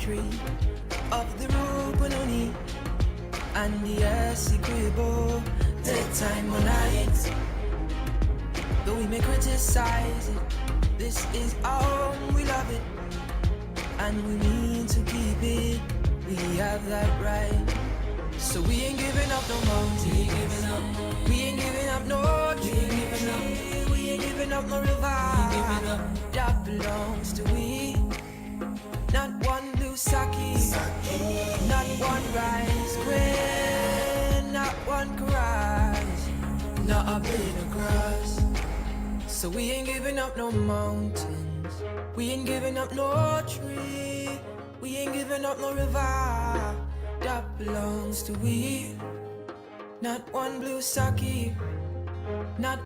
country of the Rupununi and the Essequibo, daytime or night. Though we may criticize it, this is our home, we love it, and we mean to keep it. We have that right. So we ain't giving up no mountain. We ain't giving up no tree. We ain't giving up no river. That belongs to we. Not one blue sake, not one rice grain, not one grass, not a blade of grass. So we ain't giving up no mountains. We ain't giving up no tree. We ain't giving up no river. That belongs to we. Not one blue sake, not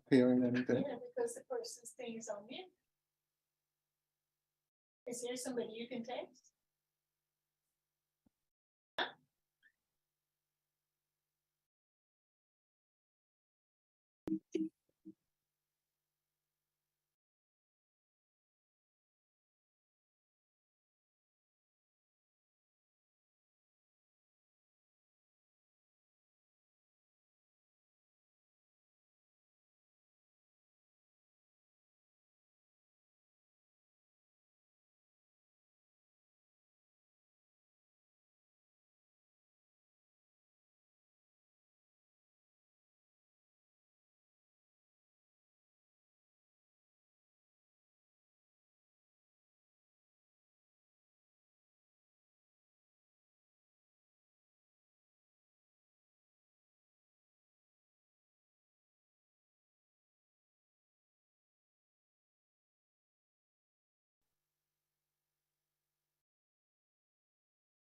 hearing anything. Yeah, because the person's thing is on mute. Is there somebody you can text?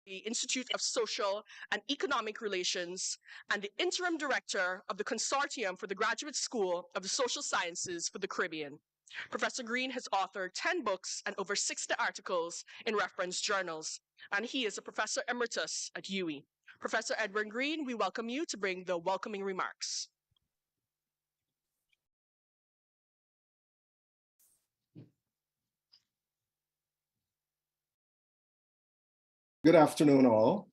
The Institute of Social and Economic Relations and the interim director of the Consortium for the Graduate School of the Social Sciences for the Caribbean. Professor Green has authored 10 books and over 60 articles in reference journals, and he is a professor emeritus at UWI. Professor Edward Green, we welcome you to bring the welcoming remarks. Good afternoon, all.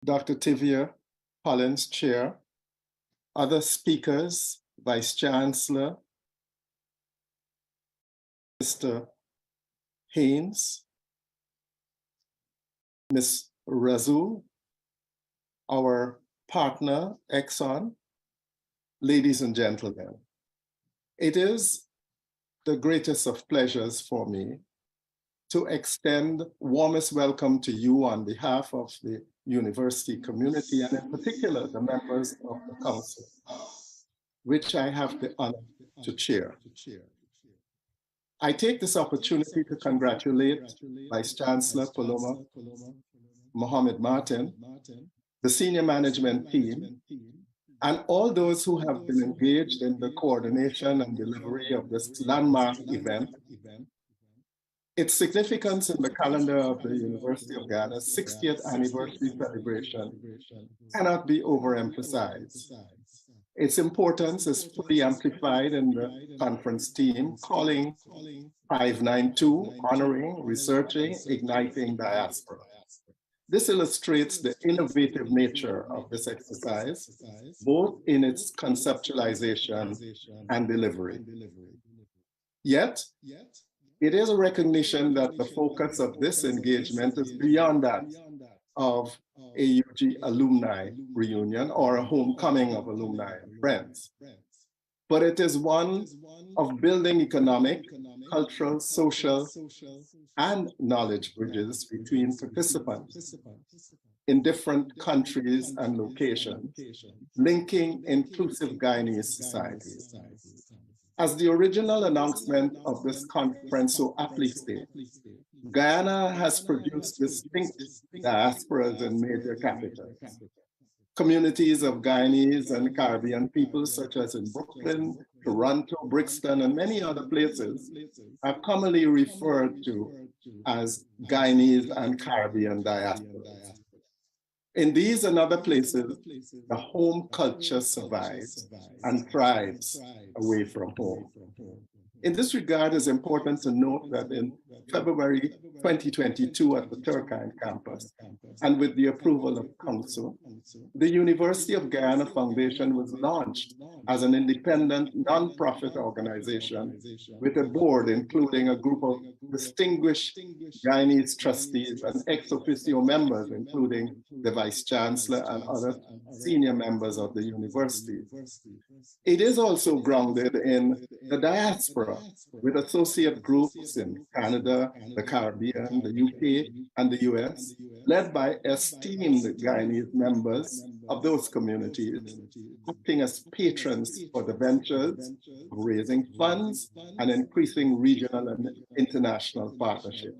Dr. Tivia Hollins, Chair, other speakers, Vice Chancellor, Mr. Haynes, Ms. Razul, our partner, Exxon, ladies and gentlemen. It is the greatest of pleasures for me to extend warmest welcome to you on behalf of the university community, and in particular, the members of the council, which I have the honor to chair. I take this opportunity to congratulate Vice Chancellor Paloma Mohammed Martin, the senior management team, and all those who have been engaged in the coordination and delivery of this landmark event. Its significance in the calendar of the University of Guyana's 60th anniversary celebration cannot be overemphasized. Its importance is fully amplified in the conference team calling 592, honoring, researching, igniting diaspora. This illustrates the innovative nature of this exercise, both in its conceptualization and delivery. Yet, it is a recognition that the focus of this engagement is beyond that of a UG alumni reunion or a homecoming of alumni and friends. But it is one of building economic, cultural, social, and knowledge bridges between participants in different countries and locations, linking inclusive Guyanese societies. As the original announcement of this conference so aptly states, Guyana has produced distinct diasporas in major capitals. Communities of Guyanese and Caribbean people, such as in Brooklyn, Toronto, Brixton, and many other places, are commonly referred to as Guyanese and Caribbean diasporas. In these and other places, the home culture survives and thrives away from home. In this regard, it's important to note that in February 2022 at the Turkine campus, and with the approval of Council, the University of Guyana Foundation was launched as an independent non-profit organization with a board including a group of distinguished Guyanese trustees and ex officio members, including the Vice Chancellor and other senior members of the university. It is also grounded in the diaspora, with associate groups in Canada, the Caribbean, the UK, and the US, led by esteemed Guyanese members of those communities, acting as patrons for the ventures of raising funds and increasing regional and international partnership.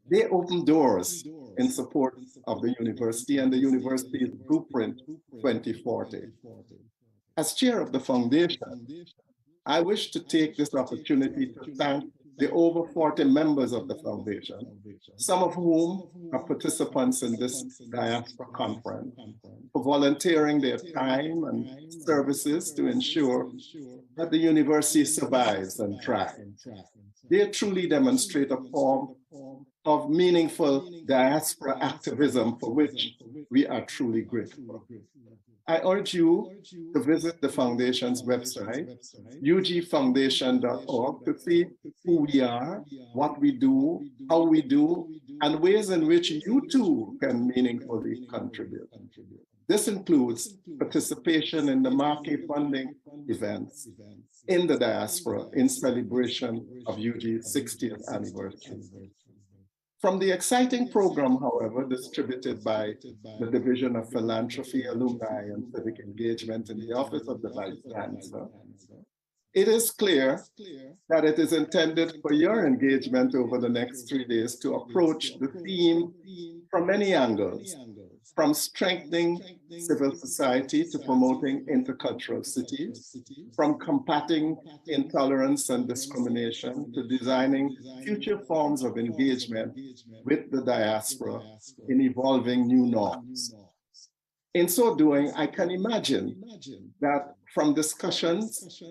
They open doors in support of the university and the university's Blueprint 2040. As chair of the foundation, I wish to take this opportunity to thank the over 40 members of the foundation, some of whom are participants in this diaspora conference, for volunteering their time and services to ensure that the university survives and thrives. They truly demonstrate a form of meaningful diaspora activism for which we are truly grateful. I urge you to visit the Foundation's website, ugfoundation.org, to see who we are, what we do, how we do, and ways in which you too can meaningfully contribute. This includes participation in the marquee funding events in the diaspora in celebration of UG's 60th anniversary. From the exciting program, however, distributed by the Division of Philanthropy, Alumni, and Civic Engagement in the Office of the Vice Chancellor, it is clear that it is intended for your engagement over the next 3 days to approach the theme from many angles from strengthening civil society to promoting intercultural cities, from combating intolerance and discrimination to designing future forms of engagement with the diaspora in evolving new norms. In so doing, I can imagine that from discussions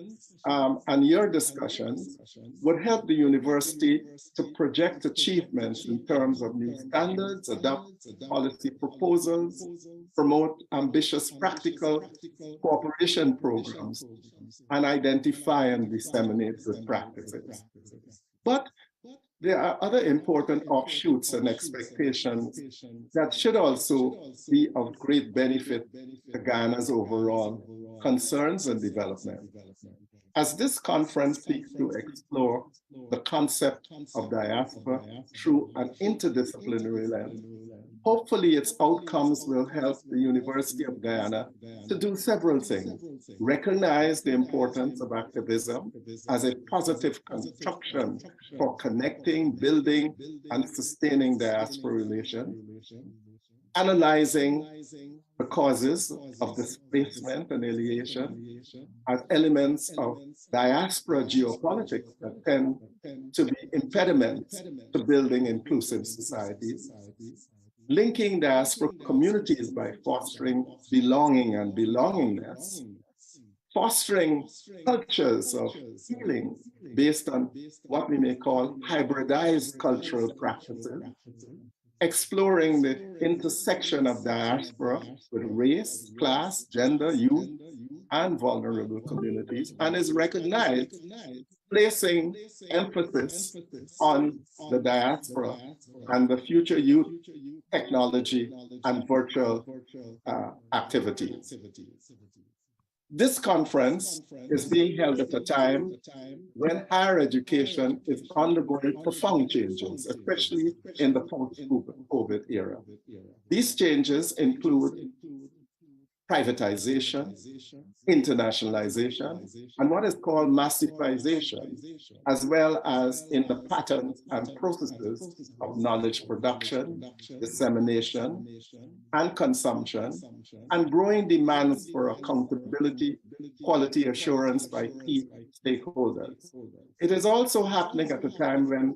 and your discussions would help the university to project achievements in terms of new standards, adopt policy proposals, promote ambitious practical cooperation programs, and identify and disseminate good practices. But there are other important offshoots and expectations that should also be of great benefit to Guyana's overall concerns and development. As this conference seeks to explore the concept of diaspora through an interdisciplinary lens, hopefully its outcomes will help the University of Guyana to do several things. Recognize the importance of activism as a positive construction for connecting, building, and sustaining diaspora relations. Analyzing the causes of displacement and alienation as elements of diaspora geopolitics that tend to be impediments to building inclusive societies. Linking diaspora communities by fostering belonging and belongingness, fostering cultures of healing based on what we may call hybridized cultural practices, exploring the intersection of diaspora with race, class, gender, youth, and vulnerable communities, and is recognized, placing emphasis on the diaspora and the future youth technology and virtual activities. This conference is being held at a time when higher education is undergoing profound changes, especially in the post-COVID era. These changes include privatization, internationalization, and what is called massifization, as well as in the patterns and processes of knowledge production, dissemination, and consumption, and growing demands for accountability, quality assurance by key stakeholders. It is also happening at a time when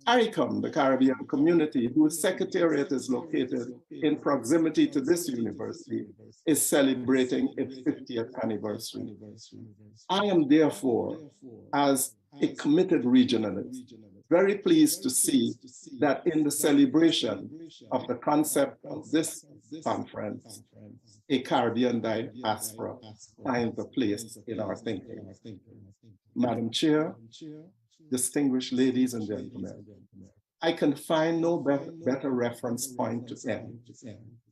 CARICOM, the Caribbean community, whose secretariat is located in proximity to this university, is celebrating its 50th anniversary. I am therefore, as a committed regionalist, very pleased to see that in the celebration of the concept of this conference, a Caribbean diaspora finds a place in our thinking. Madam Chair, distinguished ladies and gentlemen, I can find no better reference point to end,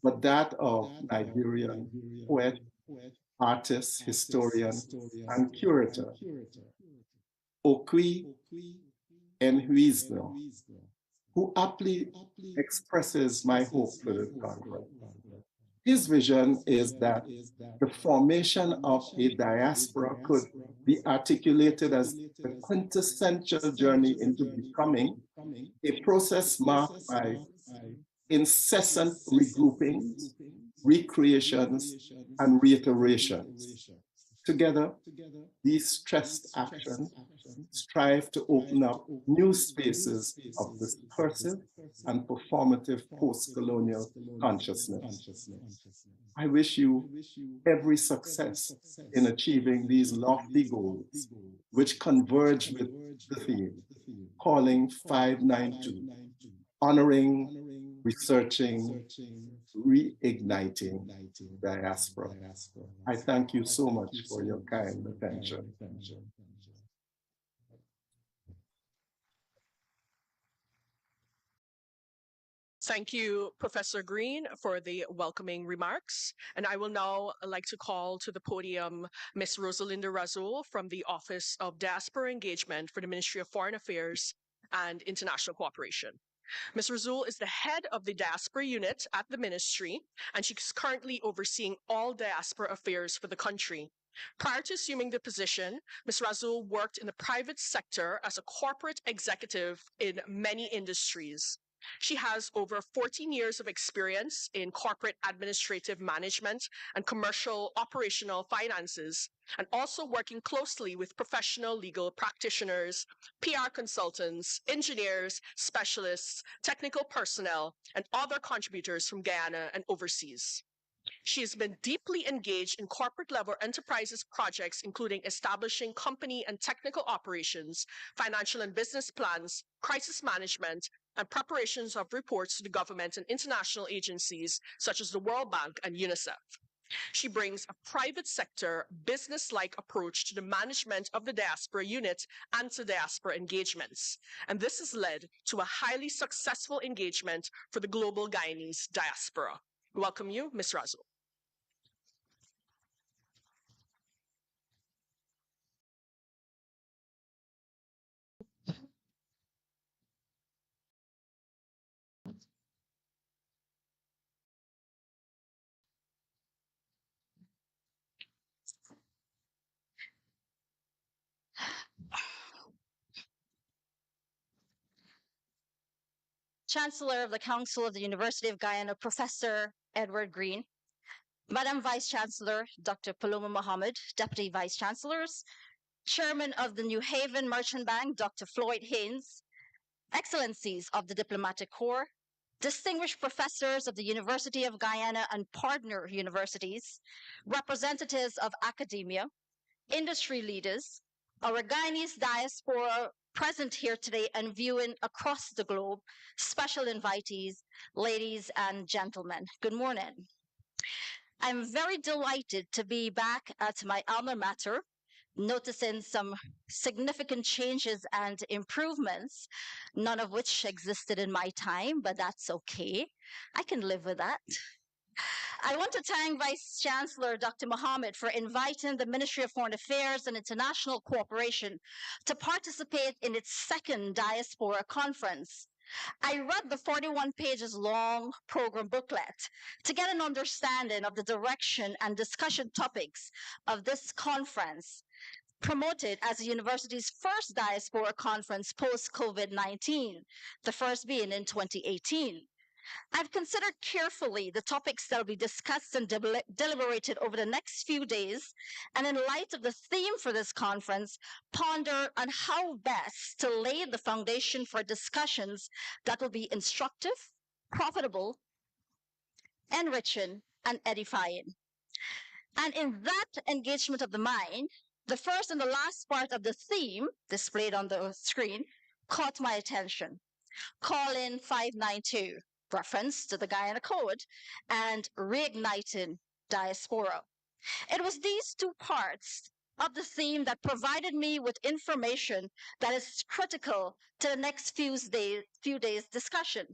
but that of Nigerian poet, artist, historian, and curator, Okwi Enhuizno, who aptly expresses my hope for this conference. His vision is that the formation of a diaspora could be articulated as the quintessential journey into becoming a process marked by incessant regroupings, recreations, and reiterations. Together, these stressed actions strive to open up new spaces of discursive and performative post-colonial consciousness. I wish you every success in achieving these lofty goals, which converge with the theme, calling 592, honoring, researching, reigniting diaspora. I thank you so much for your kind attention. Thank you, Professor Green, for the welcoming remarks. And I will now like to call to the podium Ms. Rosalinda Razul from the Office of Diaspora Engagement for the Ministry of Foreign Affairs and International Cooperation. Ms. Razul is the head of the Diaspora Unit at the Ministry, and she's currently overseeing all diaspora affairs for the country. Prior to assuming the position, Ms. Razul worked in the private sector as a corporate executive in many industries. She has over 14 years of experience in corporate administrative management and commercial operational finances, and also working closely with professional legal practitioners, PR consultants, engineers, specialists, technical personnel, and other contributors from Guyana and overseas. She has been deeply engaged in corporate level enterprises projects, including establishing company and technical operations, financial and business plans, crisis management, and preparations of reports to the government and international agencies such as the World Bank and UNICEF. She brings a private sector, business-like approach to the management of the diaspora unit and to diaspora engagements. And this has led to a highly successful engagement for the global Guyanese diaspora. Welcome you, Ms. Razo. Chancellor of the Council of the University of Guyana, Professor Edward Green, Madam Vice Chancellor, Dr. Paloma Mohammed, Deputy Vice Chancellors, Chairman of the New Haven Merchant Bank, Dr. Floyd Haynes, Excellencies of the Diplomatic Corps, distinguished professors of the University of Guyana and partner universities, representatives of academia, industry leaders, our Guyanese diaspora present here today and viewing across the globe, special invitees, ladies and gentlemen, good morning. I'm very delighted to be back at my alma mater, noticing some significant changes and improvements, none of which existed in my time, but that's okay. I can live with that. I want to thank Vice Chancellor Dr. Mohammed for inviting the Ministry of Foreign Affairs and International Cooperation to participate in its second Diaspora Conference. I read the 41 pages long program booklet to get an understanding of the direction and discussion topics of this conference, promoted as the university's first Diaspora Conference post-COVID-19, the first being in 2018. I've considered carefully the topics that will be discussed and deliberated over the next few days, and in light of the theme for this conference, ponder on how best to lay the foundation for discussions that will be instructive, profitable, enriching, and edifying. And in that engagement of the mind, the first and the last part of the theme, displayed on the screen, caught my attention. Call in 592. Reference to the Guyana Code, and reigniting diaspora. It was these two parts of the theme that provided me with information that is critical to the next few days discussion.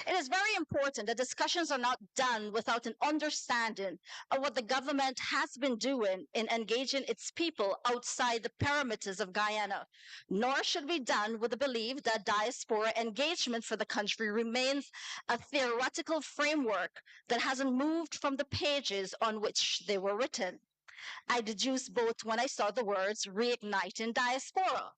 It is very important that discussions are not done without an understanding of what the government has been doing in engaging its people outside the perimeters of Guyana, nor should be done with the belief that diaspora engagement for the country remains a theoretical framework that hasn't moved from the pages on which they were written. I deduced both when I saw the words reigniting diaspora.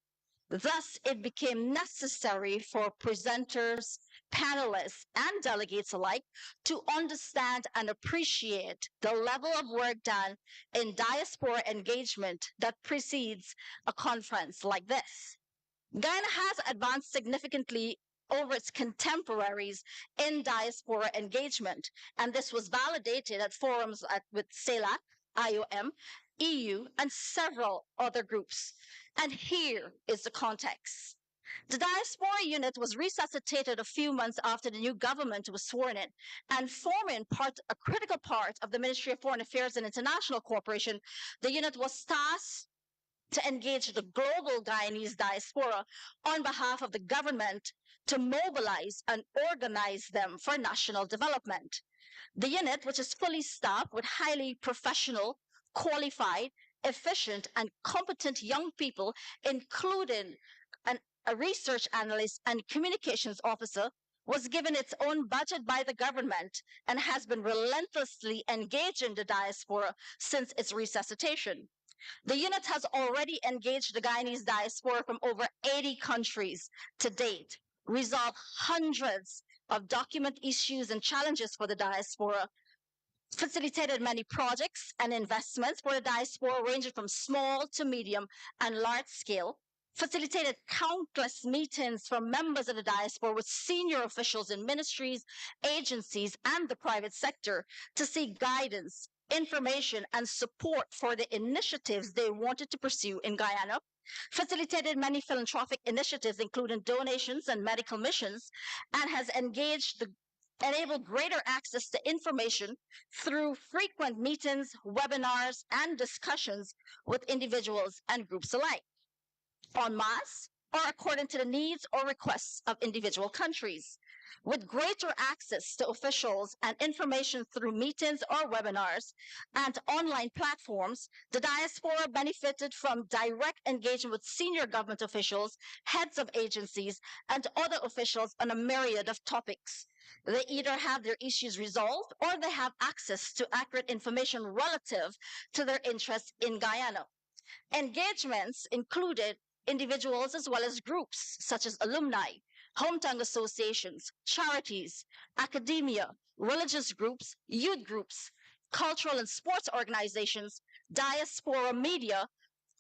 Thus, it became necessary for presenters, panelists, and delegates alike to understand and appreciate the level of work done in diaspora engagement that precedes a conference like this. Guyana has advanced significantly over its contemporaries in diaspora engagement, and this was validated at forums with CELAC, IOM, EU, and several other groups. And here is the context. The diaspora unit was resuscitated a few months after the new government was sworn in, and forming a critical part of the Ministry of Foreign Affairs and International Cooperation, the unit was tasked to engage the global Guyanese diaspora on behalf of the government to mobilize and organize them for national development. The unit, which is fully staffed with highly professional, qualified, efficient, and competent young people, including a research analyst and communications officer, was given its own budget by the government and has been relentlessly engaging the diaspora since its resuscitation. The unit has already engaged the Guyanese diaspora from over 80 countries to date, resolved hundreds of document issues and challenges for the diaspora, facilitated many projects and investments for the diaspora ranging from small to medium and large scale, facilitated countless meetings from members of the diaspora with senior officials in ministries, agencies, and the private sector to seek guidance, information, and support for the initiatives they wanted to pursue in Guyana, facilitated many philanthropic initiatives, including donations and medical missions, and has enabled greater access to information through frequent meetings, webinars, and discussions with individuals and groups alike, en masse or according to the needs or requests of individual countries. With greater access to officials and information through meetings or webinars and online platforms, the diaspora benefited from direct engagement with senior government officials, heads of agencies, and other officials on a myriad of topics. They either have their issues resolved or they have access to accurate information relative to their interests in Guyana. Engagements included individuals as well as groups such as alumni, hometown associations, charities, academia, religious groups, youth groups, cultural and sports organizations, diaspora media,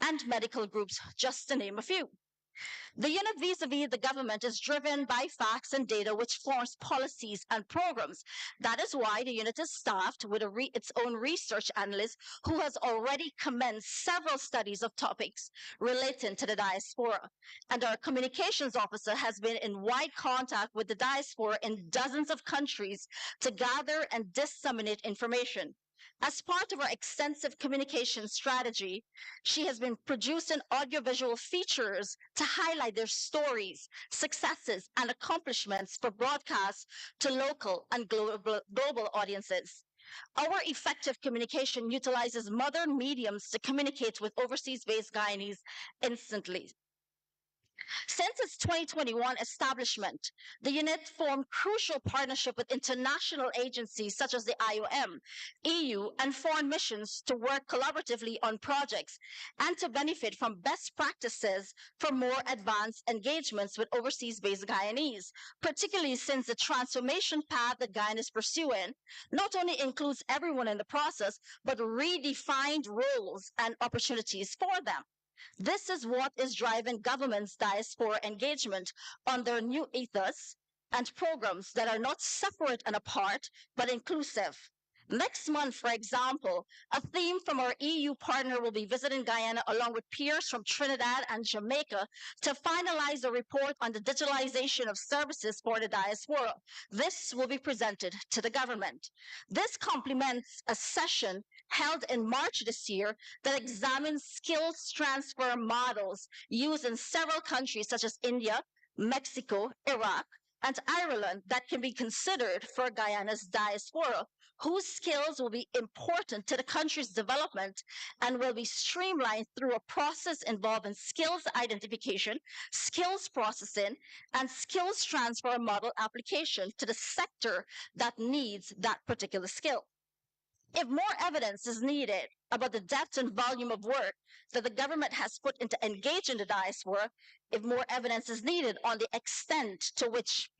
and medical groups, just to name a few. The unit vis-a-vis the government is driven by facts and data which forms policies and programs. That is why the unit is staffed with its own research analyst who has already commenced several studies of topics relating to the diaspora. And our communications officer has been in wide contact with the diaspora in dozens of countries to gather and disseminate information. As part of our extensive communication strategy, she has been producing audiovisual features to highlight their stories, successes, and accomplishments for broadcast to local and global audiences. Our effective communication utilizes modern mediums to communicate with overseas-based Guyanese instantly. Since its 2021 establishment, the unit formed crucial partnership with international agencies such as the IOM, EU, and foreign missions to work collaboratively on projects and to benefit from best practices for more advanced engagements with overseas-based Guyanese, particularly since the transformation path that Guyana is pursuing not only includes everyone in the process, but redefined roles and opportunities for them. This is what is driving government's diaspora engagement on their new ethos and programs that are not separate and apart, but inclusive. Next month, for example, a theme from our EU partner will be visiting Guyana along with peers from Trinidad and Jamaica to finalize a report on the digitalization of services for the diaspora. This will be presented to the government. This complements a session held in March this year that examines skills transfer models used in several countries such as India, Mexico, Iraq, and Ireland that can be considered for Guyana's diaspora, whose skills will be important to the country's development and will be streamlined through a process involving skills identification, skills processing, and skills transfer model application to the sector that needs that particular skill. If more evidence is needed about the depth and volume of work that the government has put into engaging the diaspora, if more evidence is needed on the extent to which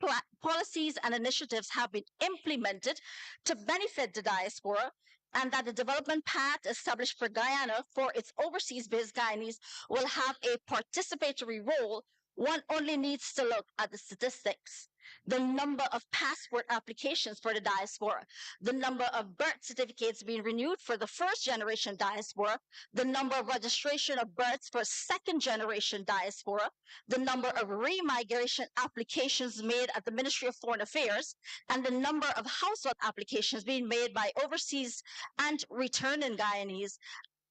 policies and initiatives have been implemented to benefit the diaspora, and that the development path established for Guyana for its overseas-based Guyanese will have a participatory role, one only needs to look at the statistics. The number of passport applications for the diaspora, the number of birth certificates being renewed for the first generation diaspora, the number of registration of births for second generation diaspora, the number of remigration applications made at the Ministry of Foreign Affairs, and the number of household applications being made by overseas and returning Guyanese,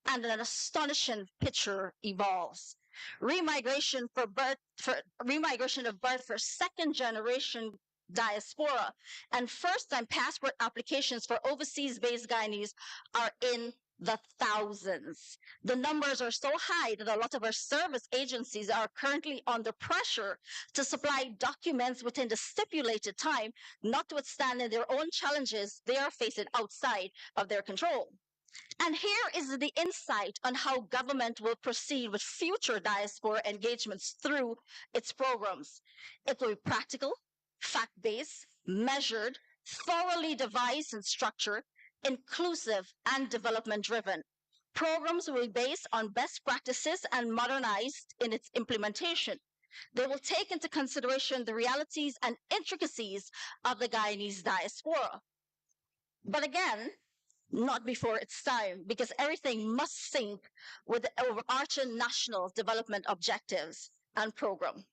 and an astonishing picture evolves. Remigration of birth for second generation diaspora and first time passport applications for overseas based Guyanese are in the thousands. The numbers are so high that a lot of our service agencies are currently under pressure to supply documents within the stipulated time, notwithstanding their own challenges they are facing outside of their control. And here is the insight on how government will proceed with future diaspora engagements through its programs. It will be practical, fact-based, measured, thoroughly devised and structured, inclusive, and development-driven. Programs will be based on best practices and modernized in its implementation. They will take into consideration the realities and intricacies of the Guyanese diaspora. But again, not before its time, because everything must sync with the overarching national development objectives and program.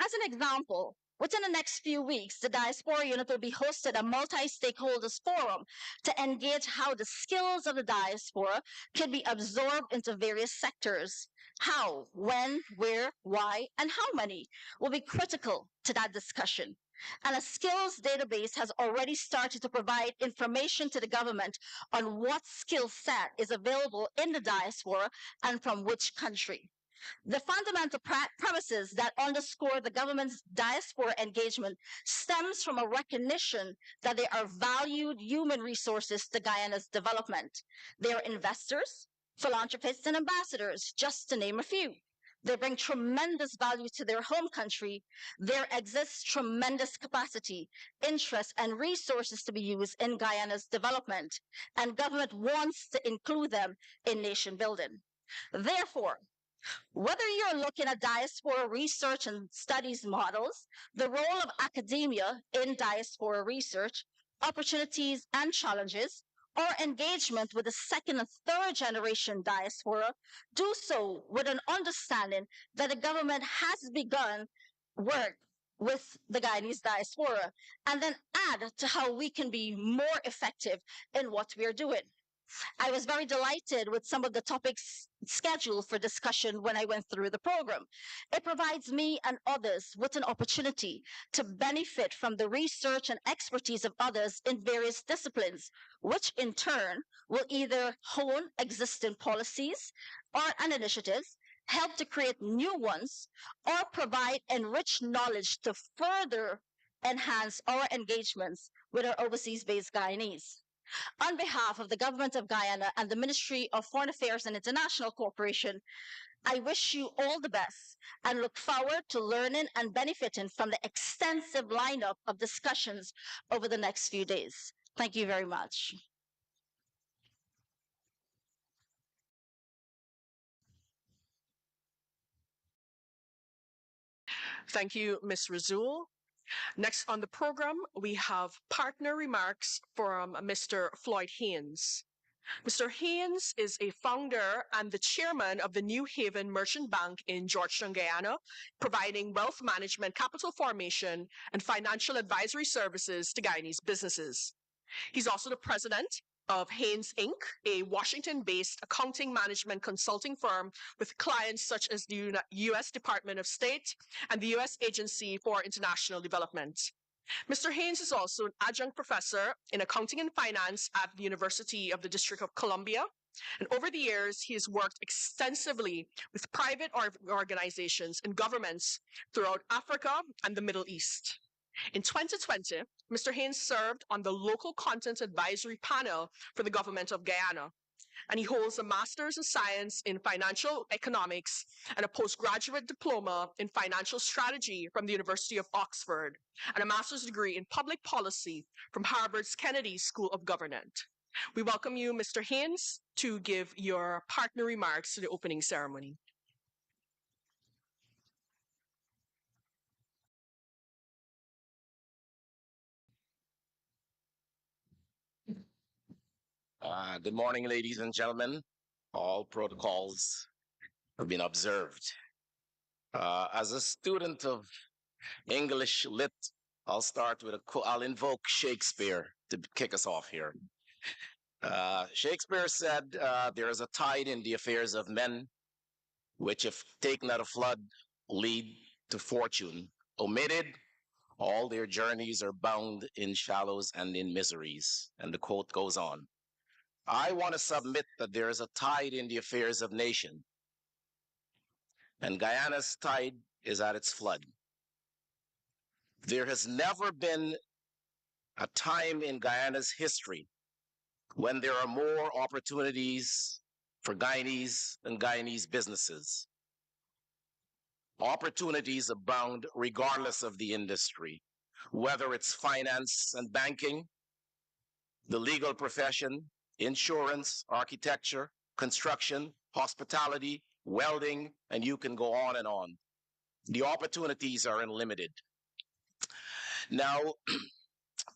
As an example, within the next few weeks, the Diaspora Unit will be hosted a multi-stakeholders forum to engage how the skills of the diaspora can be absorbed into various sectors. How, when, where, why, and how many will be critical to that discussion. And a skills database has already started to provide information to the government on what skill set is available in the diaspora and from which country. The fundamental premises that underscore the government's diaspora engagement stems from a recognition that they are valued human resources to Guyana's development. They are investors, philanthropists, and ambassadors, just to name a few. They bring tremendous value to their home country. There exists tremendous capacity, interest, and resources to be used in Guyana's development, and government wants to include them in nation building. Therefore, whether you're looking at diaspora research and studies models, the role of academia in diaspora research, opportunities and challenges, or engagement with the second and third generation diaspora, do so with an understanding that the government has begun work with the Guyanese diaspora, and then add to how we can be more effective in what we are doing. I was very delighted with some of the topics scheduled for discussion when I went through the program. It provides me and others with an opportunity to benefit from the research and expertise of others in various disciplines, which in turn will either hone existing policies and initiatives, help to create new ones, or provide enriched knowledge to further enhance our engagements with our overseas-based Guyanese. On behalf of the Government of Guyana and the Ministry of Foreign Affairs and International Cooperation, I wish you all the best and look forward to learning and benefiting from the extensive lineup of discussions over the next few days. Thank you very much. Thank you, Ms. Razul. Next on the program, we have partner remarks from Mr. Floyd Haynes. Mr. Haynes is a founder and the chairman of the New Haven Merchant Bank in Georgetown, Guyana, providing wealth management, capital formation, and financial advisory services to Guyanese businesses. He's also the president of Haynes Inc., a Washington-based accounting management consulting firm with clients such as the U.S. Department of State and the U.S. Agency for International Development. Mr. Haynes is also an adjunct professor in accounting and finance at the University of the District of Columbia. And over the years, he has worked extensively with private organizations and governments throughout Africa and the Middle East. In 2020, Mr. Haynes served on the local content advisory panel for the government of Guyana, and he holds a master's in science in financial economics and a postgraduate diploma in financial strategy from the University of Oxford, and a master's degree in public policy from Harvard's Kennedy School of Government. We welcome you, Mr. Haynes, to give your partner remarks to the opening ceremony. Good morning, ladies and gentlemen. All protocols have been observed. As a student of English Lit, I'll start with I'll invoke Shakespeare to kick us off here. Shakespeare said, there is a tide in the affairs of men, which if taken at a flood, lead to fortune. Omitted, all their journeys are bound in shallows and in miseries. And the quote goes on. I want to submit that there is a tide in the affairs of nation, and Guyana's tide is at its flood. There has never been a time in Guyana's history when there are more opportunities for Guyanese and Guyanese businesses. Opportunities abound regardless of the industry, whether it's finance and banking, the legal profession, insurance, architecture, construction, hospitality, welding, and you can go on and on. The opportunities are unlimited. Now,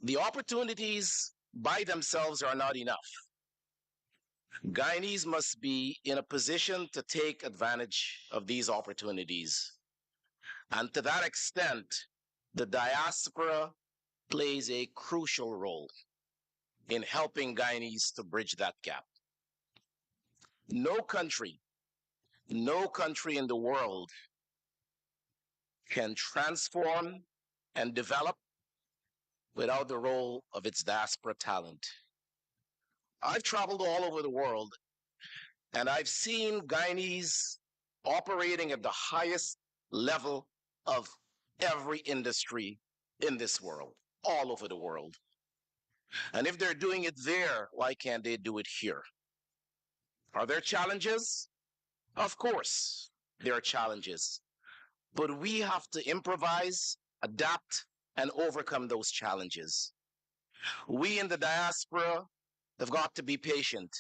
the opportunities by themselves are not enough. Guyanese must be in a position to take advantage of these opportunities. And to that extent, the diaspora plays a crucial role in helping Guyanese to bridge that gap. No country in the world can transform and develop without the role of its diaspora talent. I've traveled all over the world and I've seen Guyanese operating at the highest level of every industry in this world, all over the world. And if they're doing it there, why can't they do it here? Are there challenges? Of course, there are challenges. But we have to improvise, adapt, and overcome those challenges. We in the diaspora have got to be patient.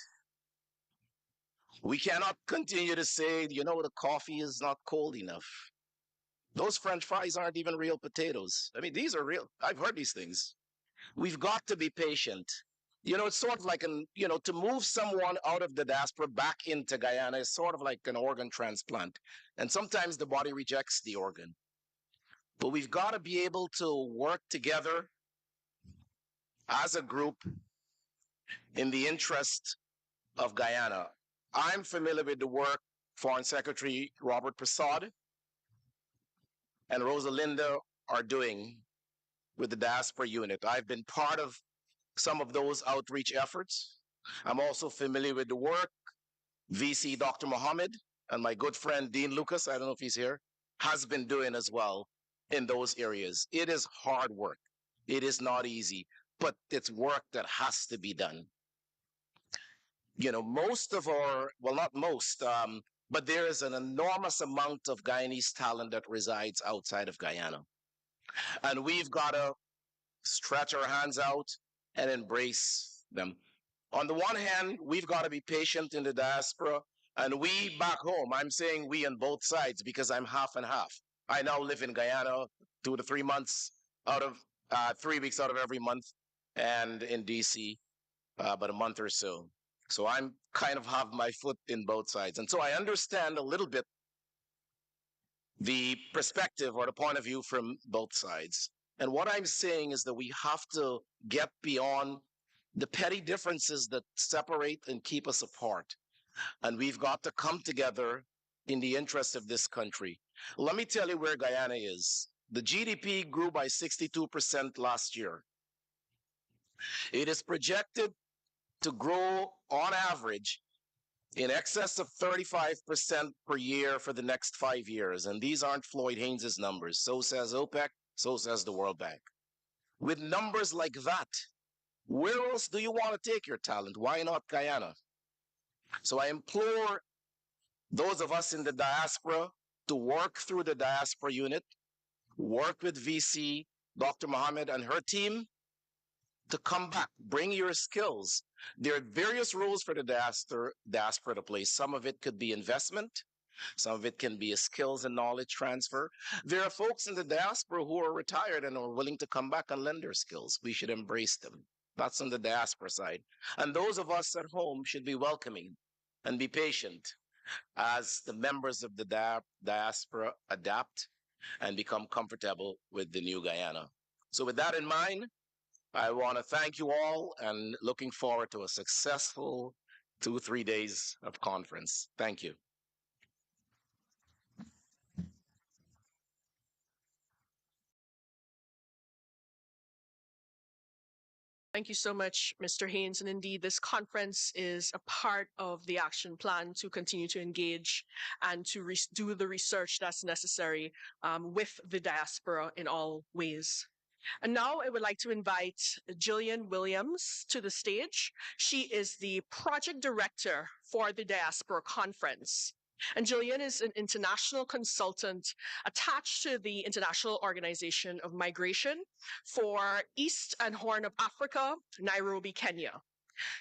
We cannot continue to say, you know, the coffee is not cold enough. Those French fries aren't even real potatoes. I mean, these are real. I've heard these things. We've got to be patient. You know, it's sort of like to move someone out of the diaspora back into Guyana is sort of like an organ transplant. And sometimes the body rejects the organ. But we've got to be able to work together as a group in the interest of Guyana. I'm familiar with the work Foreign Secretary Robert Prasad and Rosalinda are doing with the diaspora unit. I've been part of some of those outreach efforts. I'm also familiar with the work VC Dr. Mohammed and my good friend Dean Lucas, I don't know if he's here, has been doing as well in those areas. It is hard work. It is not easy, but it's work that has to be done. You know, but there is an enormous amount of Guyanese talent that resides outside of Guyana. And we've got to stretch our hands out and embrace them. On the one hand, we've got to be patient in the diaspora, and we back home, I'm saying we on both sides because I'm half and half. I now live in Guyana 2 to 3 months out of 3 weeks out of every month, and in DC about a month or so. So I'm kind of have my foot in both sides. And so I understand a little bit the perspective or the point of view from both sides. And what I'm saying is that we have to get beyond the petty differences that separate and keep us apart. And we've got to come together in the interest of this country. Let me tell you where Guyana is. The GDP grew by 62% last year. It is projected to grow on average in excess of 35% per year for the next 5 years. And these aren't Floyd Haynes's numbers. So says OPEC, so says the World Bank. With numbers like that, where else do you want to take your talent? Why not Guyana? So I implore those of us in the diaspora to work through the diaspora unit, work with VC, Dr. Mohammed and her team to come back, bring your skills. There are various roles for the diaspora to play. Some of it could be investment. Some of it can be a skills and knowledge transfer. There are folks in the diaspora who are retired and are willing to come back and lend their skills. We should embrace them. That's on the diaspora side. And those of us at home should be welcoming and be patient as the members of the diaspora adapt and become comfortable with the new Guyana. So with that in mind, I want to thank you all and looking forward to a successful 2-3 days of conference. Thank you. Thank you so much, Mr. Haynes. And indeed, this conference is a part of the action plan to continue to engage and to do the research that's necessary with the diaspora in all ways. And now I would like to invite Jillian Williams to the stage. She is the project director for the Diaspora Conference. And Jillian is an international consultant attached to the International Organization of Migration for East and Horn of Africa, Nairobi, Kenya.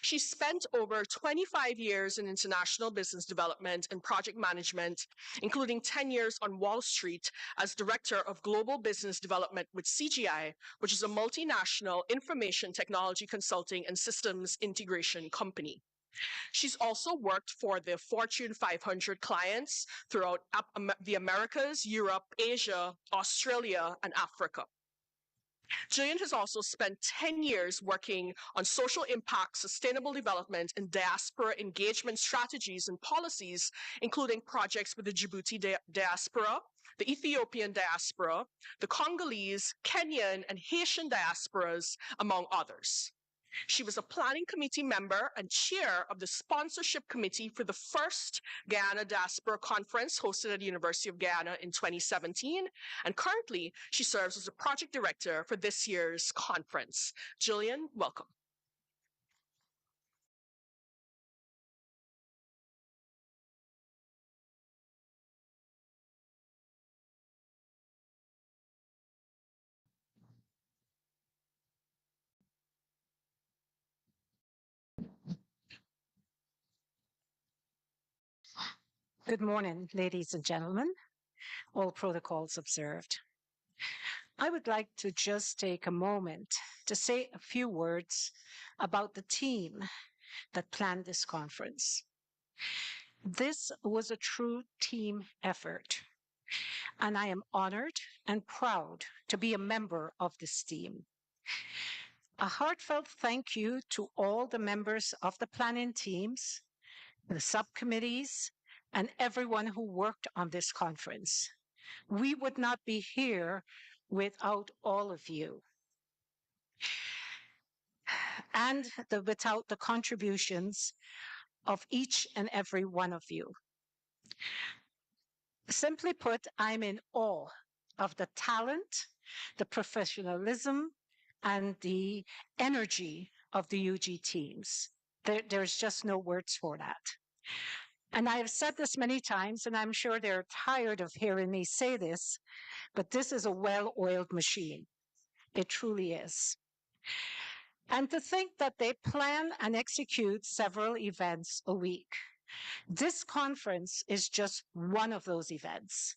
She spent over 25 years in international business development and project management, including 10 years on Wall Street as Director of Global Business Development with CGI, which is a multinational information technology consulting and systems integration company. She's also worked for the Fortune 500 clients throughout the Americas, Europe, Asia, Australia, and Africa. Jillian has also spent 10 years working on social impact, sustainable development, and diaspora engagement strategies and policies, including projects with the Djibouti diaspora, the Ethiopian diaspora, the Congolese, Kenyan, and Haitian diasporas, among others. She was a planning committee member and chair of the sponsorship committee for the first Guyana Diaspora Conference hosted at the University of Guyana in 2017. And currently, she serves as a project director for this year's conference. Jillian, welcome. Good morning, ladies and gentlemen. All protocols observed. I would like to just take a moment to say a few words about the team that planned this conference. This was a true team effort, and I am honored and proud to be a member of this team. A heartfelt thank you to all the members of the planning teams, the subcommittees, and everyone who worked on this conference. We would not be here without all of you and without the contributions of each and every one of you. Simply put, I'm in awe of the talent, the professionalism, and the energy of the UG teams. There's just no words for that. And I have said this many times, and I'm sure they're tired of hearing me say this, but this is a well-oiled machine. It truly is. And to think that they plan and execute several events a week. This conference is just one of those events.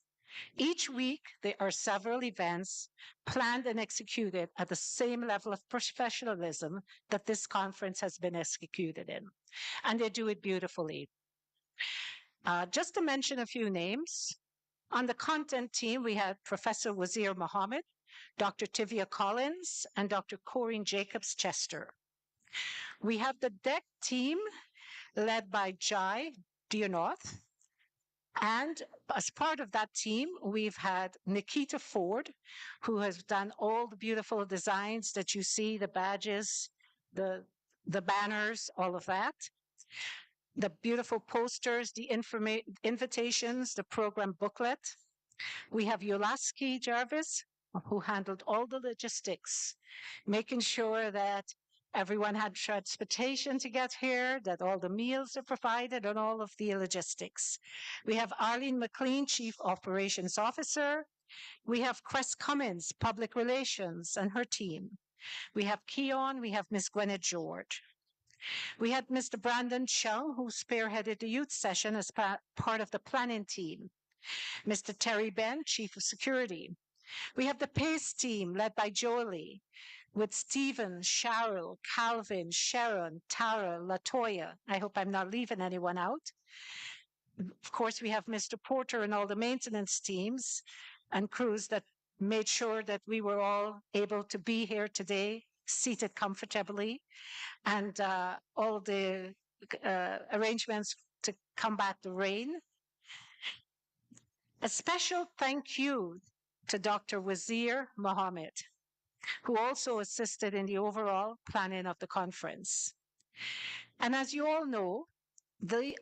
Each week, there are several events planned and executed at the same level of professionalism that this conference has been executed in. And they do it beautifully. Just to mention a few names, on the content team, we had Professor Wazir Mohammed, Dr. Tivia Collins, and Dr. Corinne Jacobs-Chester. We have the deck team led by Jai Dionoth. And as part of that team, we've had Nikita Ford, who has done all the beautiful designs that you see, the badges, the banners, all of that. The beautiful posters, the invitations, the program booklet. We have Yolaski Jarvis, who handled all the logistics, making sure that everyone had transportation to get here, that all the meals are provided, and all of the logistics. We have Arlene McLean, Chief Operations Officer. We have Cress Cummins, Public Relations, and her team. We have Keon, we have Miss Gwyneth George. We had Mr. Brandon Chung, who spearheaded the youth session as part of the planning team. Mr. Terry Ben, Chief of Security. We have the PACE team led by Jolie, with Stephen, Cheryl, Calvin, Sharon, Tara, Latoya. I hope I'm not leaving anyone out. Of course, we have Mr. Porter and all the maintenance teams and crews that made sure that we were all able to be here today, seated comfortably, and all the arrangements to combat the rain. A special thank you to Dr. Wazir Mohammed, who also assisted in the overall planning of the conference. And as you all know,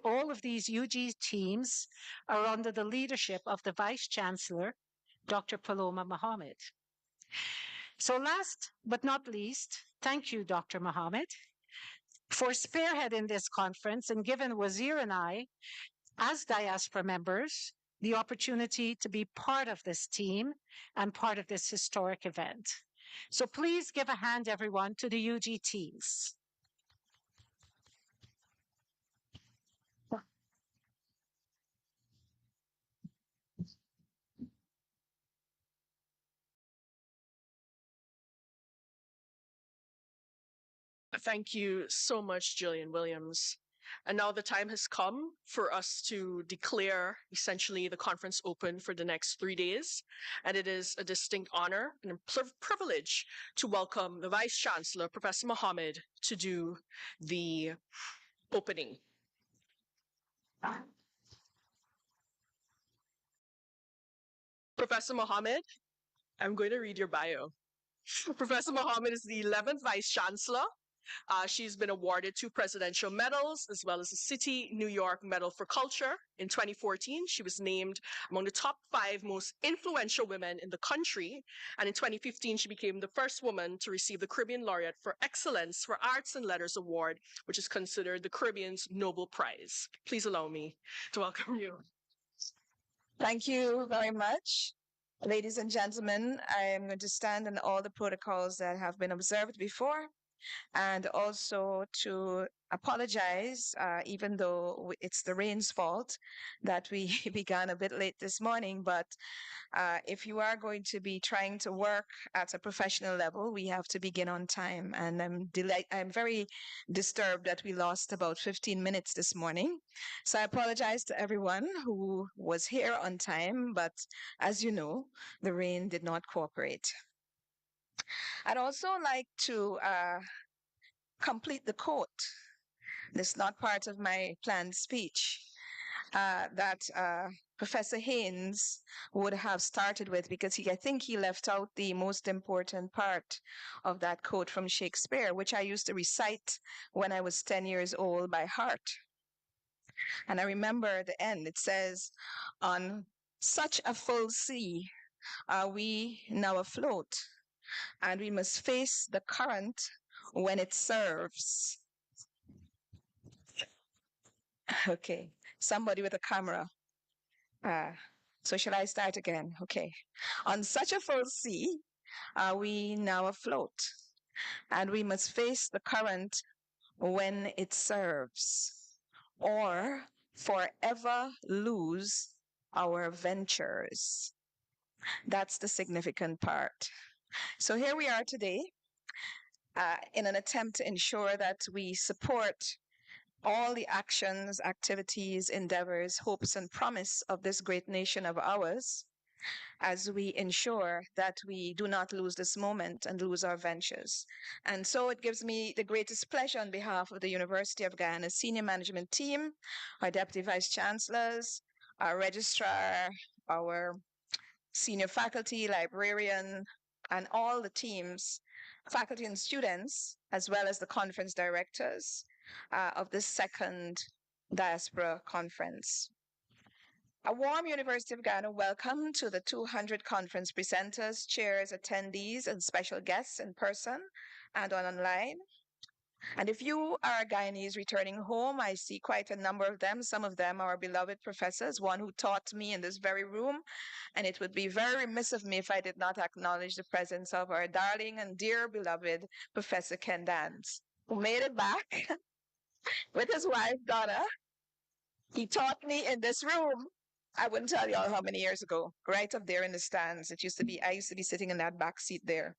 all of these UG teams are under the leadership of the Vice Chancellor, Dr. Paloma Mohammed. So last but not least, thank you, Dr. Mohammed, for spearheading this conference and giving Wazir and I, as Diaspora members, the opportunity to be part of this team and part of this historic event. So please give a hand, everyone, to the UGTs. Thank you so much, Jillian Williams. And now the time has come for us to declare essentially the conference open for the next 3 days. And it is a distinct honor and a privilege to welcome the Vice Chancellor, Professor Mohammed, to do the opening. Professor Mohammed, I'm going to read your bio. Professor Mohammed is the 11th Vice Chancellor. She's been awarded 2 presidential medals, as well as the City New York Medal for Culture. In 2014, she was named among the top 5 most influential women in the country. And in 2015, she became the first woman to receive the Caribbean Laureate for Excellence for Arts and Letters Award, which is considered the Caribbean's Nobel Prize. Please allow me to welcome you. Thank you very much. Ladies and gentlemen, I am going to stand on all the protocols that have been observed before, and also to apologize, even though it's the rain's fault that we began a bit late this morning. But if you are going to be trying to work at a professional level, we have to begin on time. And I'm very disturbed that we lost about 15 minutes this morning. So I apologize to everyone who was here on time, but as you know, the rain did not cooperate. I'd also like to complete the quote. This is not part of my planned speech that Professor Haynes would have started with, because I think he left out the most important part of that quote from Shakespeare, which I used to recite when I was 10 years old by heart. And I remember the end. It says, "On such a full sea are we now afloat, and we must face the current when it serves." Okay, somebody with a camera. So shall I start again? Okay. On such a full sea are we now afloat, and we must face the current when it serves, or forever lose our ventures. That's the significant part. So here we are today in an attempt to ensure that we support all the actions, activities, endeavors, hopes, and promise of this great nation of ours, as we ensure that we do not lose this moment and lose our ventures. And so it gives me the greatest pleasure on behalf of the University of Guyana senior management team, our deputy vice chancellors, our registrar, our senior faculty, librarian, and all the teams, faculty and students, as well as the conference directors of this second Diaspora conference. A warm University of Guyana welcome to the 200 conference presenters, chairs, attendees, and special guests in person and online. And if you are Guyanese returning home, I see quite a number of them. Some of them are beloved professors, one who taught me in this very room. And it would be very remiss of me if I did not acknowledge the presence of our darling and dear beloved Professor Ken Dance, who made it back with his wife, Donna. He taught me in this room. I wouldn't tell y'all how many years ago, right up there in the stands. I used to be sitting in that back seat there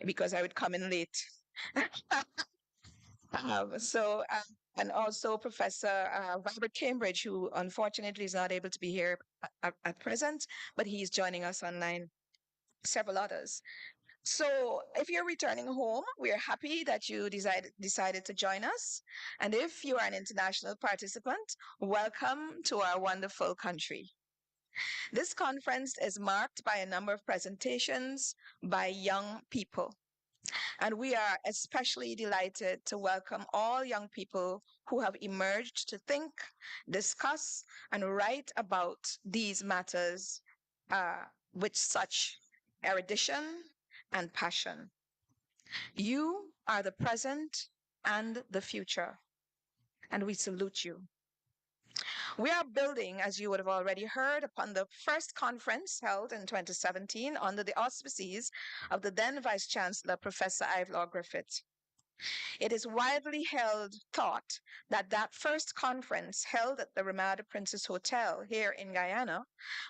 because I would come in late. And also Professor Robert Cambridge, who unfortunately is not able to be here at present, but he's joining us online, several others. So if you're returning home, we're happy that you decided to join us. And if you are an international participant, welcome to our wonderful country. This conference is marked by a number of presentations by young people. And we are especially delighted to welcome all young people who have emerged to think, discuss, and write about these matters with such erudition and passion. You are the present and the future, and we salute you. We are building, as you would have already heard, upon the first conference held in 2017 under the auspices of the then Vice Chancellor, Professor Ivelaw Griffith. It is widely held thought that that first conference held at the Ramada Princess Hotel here in Guyana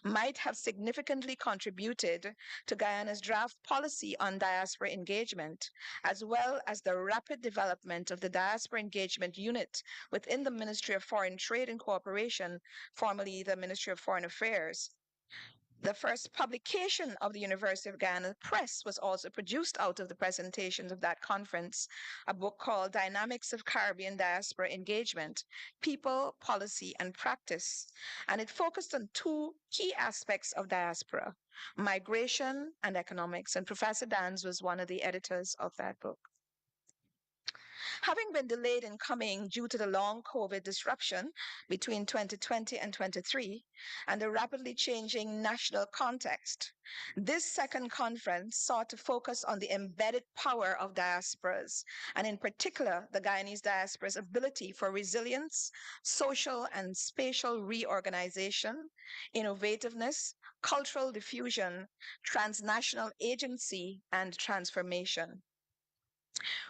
might have significantly contributed to Guyana's draft policy on diaspora engagement, as well as the rapid development of the Diaspora Engagement Unit within the Ministry of Foreign Trade and Cooperation, formerly the Ministry of Foreign Affairs. The first publication of the University of Guyana Press was also produced out of the presentations of that conference, a book called Dynamics of Caribbean Diaspora Engagement, People, Policy, and Practice. And it focused on two key aspects of diaspora, migration and economics. And Professor Dans was one of the editors of that book. Having been delayed in coming due to the long COVID disruption between 2020 and 23 and the rapidly changing national context, this second conference sought to focus on the embedded power of diasporas, and in particular, the Guyanese diaspora's ability for resilience, social and spatial reorganization, innovativeness, cultural diffusion, transnational agency, and transformation.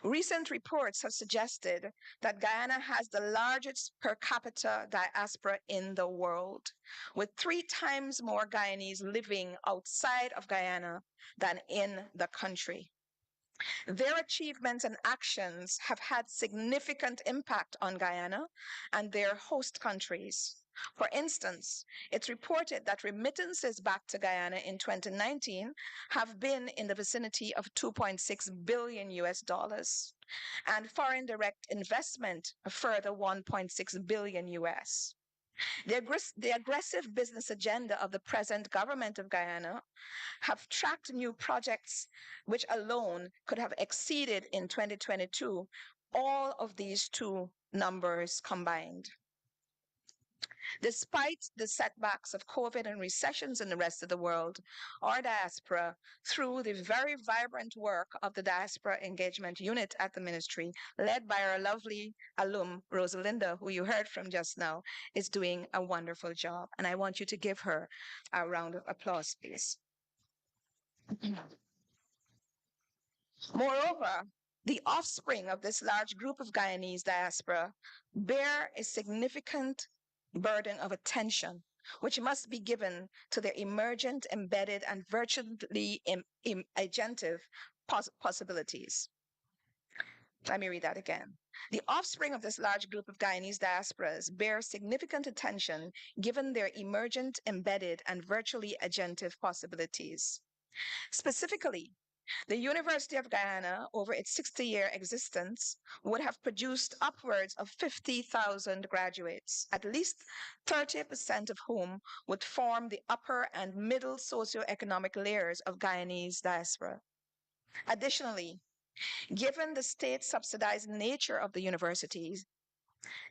Recent reports have suggested that Guyana has the largest per capita diaspora in the world, with 3 times more Guyanese living outside of Guyana than in the country. Their achievements and actions have had significant impact on Guyana and their host countries. For instance, it's reported that remittances back to Guyana in 2019 have been in the vicinity of 2.6 billion US dollars, and foreign direct investment a further 1.6 billion US. The aggressive business agenda of the present government of Guyana have tracked new projects which alone could have exceeded in 2022 all of these two numbers combined. Despite the setbacks of COVID and recessions in the rest of the world, our diaspora, through the very vibrant work of the Diaspora Engagement Unit at the Ministry, led by our lovely alum, Rosalinda, who you heard from just now, is doing a wonderful job. And I want you to give her a round of applause, please. Moreover, the offspring of this large group of Guyanese diaspora bear a significant burden of attention, which must be given to their emergent, embedded, and virtually agentive possibilities. Let me read that again. The offspring of this large group of Guyanese diasporas bear significant attention given their emergent, embedded, and virtually agentive possibilities. Specifically, the University of Guyana, over its 60-year existence, would have produced upwards of 50,000 graduates, at least 30% of whom would form the upper and middle socioeconomic layers of Guyanese diaspora. Additionally, given the state-subsidized nature of the universities,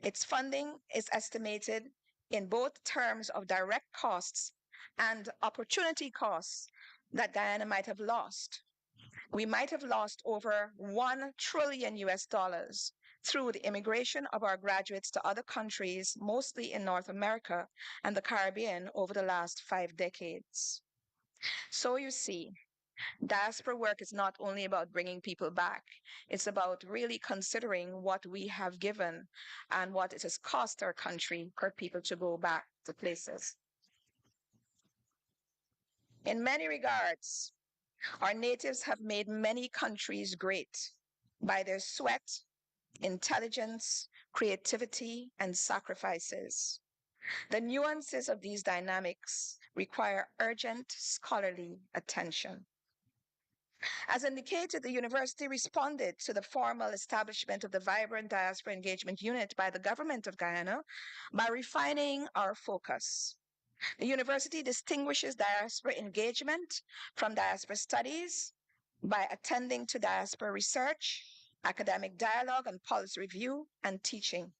its funding is estimated in both terms of direct costs and opportunity costs that Guyana might have lost. We might have lost over 1 trillion US dollars through the immigration of our graduates to other countries, mostly in North America and the Caribbean, over the last 5 decades. So you see, diaspora work is not only about bringing people back, it's about really considering what we have given and what it has cost our country for people to go back to places. In many regards, our natives have made many countries great by their sweat, intelligence, creativity, and sacrifices. The nuances of these dynamics require urgent scholarly attention. As indicated, the university responded to the formal establishment of the vibrant Diaspora Engagement Unit by the government of Guyana by refining our focus. The university distinguishes diaspora engagement from diaspora studies by attending to diaspora research, academic dialogue and policy review, and teaching.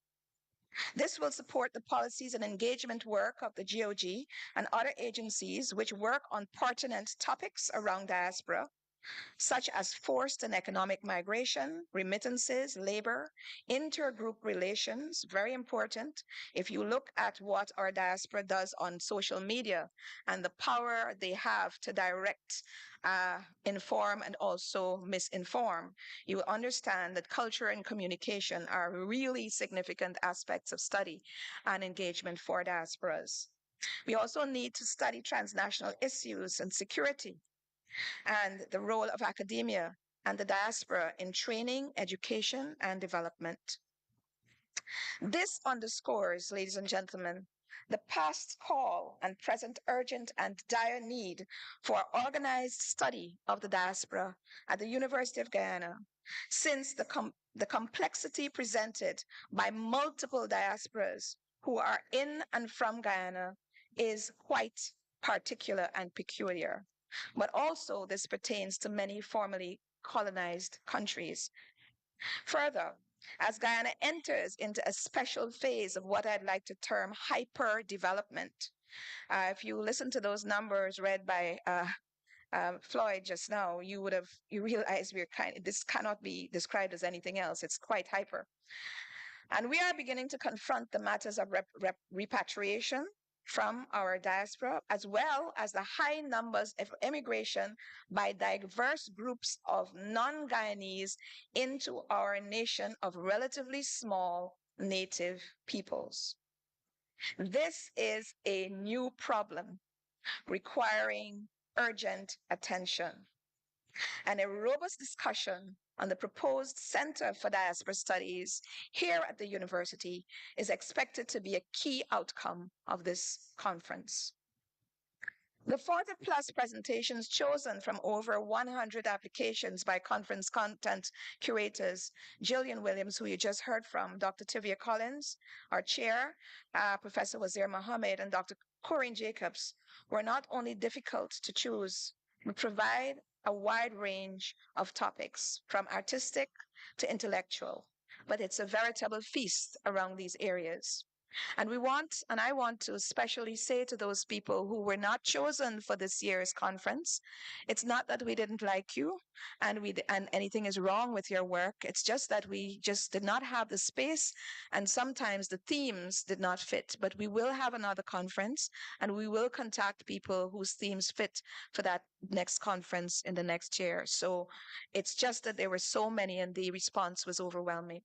This will support the policies and engagement work of the GOG and other agencies which work on pertinent topics around diaspora, such as forced and economic migration, remittances, labor, intergroup relations, very important. If you look at what our diaspora does on social media and the power they have to direct, inform, and also misinform, you will understand that culture and communication are really significant aspects of study and engagement for diasporas. We also need to study transnational issues and security and the role of academia and the diaspora in training, education, and development. This underscores, ladies and gentlemen, the past call and present urgent and dire need for organized study of the diaspora at the University of Guyana, since the complexity presented by multiple diasporas who are in and from Guyana is quite particular and peculiar. But also, this pertains to many formerly colonized countries. Further, as Guyana enters into a special phase of what I'd like to term hyper development, if you listen to those numbers read by Floyd just now, you realize this cannot be described as anything else. It's quite hyper. And we are beginning to confront the matters of repatriation from our diaspora, as well as the high numbers of immigration by diverse groups of non-Guyanese into our nation of relatively small native peoples. This is a new problem requiring urgent attention, and a robust discussion on the proposed Center for Diaspora Studies here at the university is expected to be a key outcome of this conference. The 40+ presentations chosen from over 100 applications by conference content curators, Jillian Williams, who you just heard from, Dr. Tivia Collins, our chair, Professor Wazir Mohammed, and Dr. Corinne Jacobs, were not only difficult to choose, but provide a wide range of topics, from artistic to intellectual. But it's a veritable feast around these areas. And I want to especially say to those people who were not chosen for this year's conference, it's not that we didn't like you and anything is wrong with your work. It's just that we just did not have the space, and sometimes the themes did not fit. But we will have another conference, and we will contact people whose themes fit for that next conference in the next year. So it's just that there were so many and the response was overwhelming.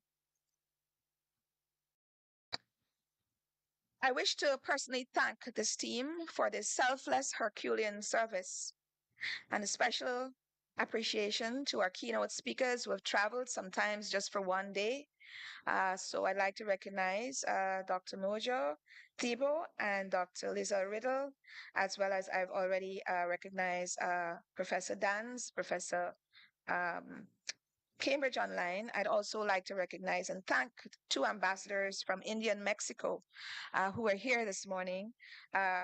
I wish to personally thank this team for their selfless Herculean service, and a special appreciation to our keynote speakers who have traveled sometimes just for one day. So I'd like to recognize Dr. Mojo Thibault and Dr. Liza Riddle, as well as I've already recognized Professor Dans, Professor Cambridge Online. I'd also like to recognize and thank two ambassadors from India and Mexico who are here this morning,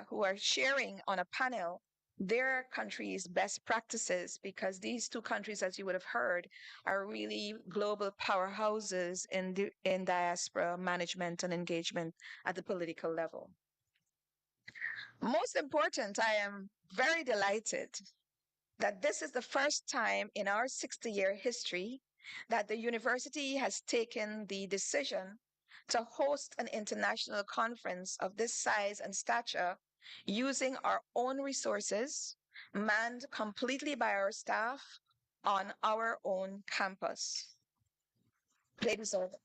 who are sharing on a panel their country's best practices, because these two countries, as you would have heard, are really global powerhouses in diaspora management and engagement at the political level. Most important, I am very delighted that this is the first time in our 60-year history that the university has taken the decision to host an international conference of this size and stature using our own resources, manned completely by our staff on our own campus. Ladies and gentlemen,